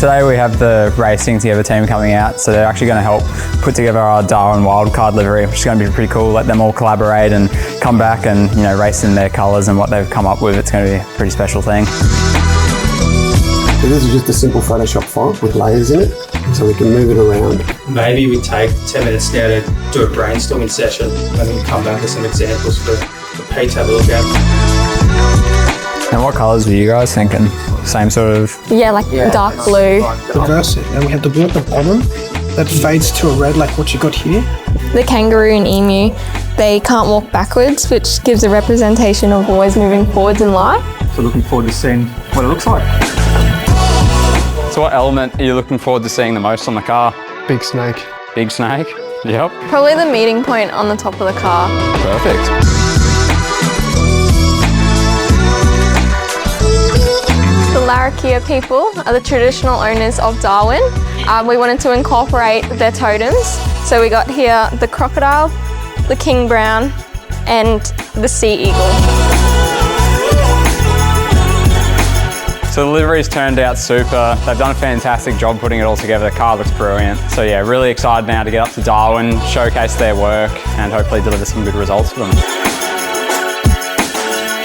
Today we have the Racing Together team coming out, so they're actually going to help put together our Darwin wildcard livery, which is going to be pretty cool. Let them all collaborate and come back and, you know, race in their colours and what they've come up with. It's going to be a pretty special thing. So this is just a simple Photoshop font with layers in it, so we can move it around. Maybe we take 10 minutes now to do a brainstorming session and then come back with some examples for Pete to have a look at. And what colours were you guys thinking? Same sort of? Yeah, like dark blue. Reverse it, and we have the blue at the bottom that fades to a red like what you got here. The kangaroo and emu, they can't walk backwards, which gives a representation of always moving forwards in life. So looking forward to seeing what it looks like. So what element are you looking forward to seeing the most on the car? Big snake. Big snake? Yep. Probably the meeting point on the top of the car. Perfect. The Larrakia people are the traditional owners of Darwin. We wanted to incorporate their totems. So we got here the crocodile, the king brown, and the sea eagle. So the livery's turned out super. They've done a fantastic job putting it all together. The car looks brilliant. So yeah, really excited now to get up to Darwin, showcase their work, and hopefully deliver some good results for them.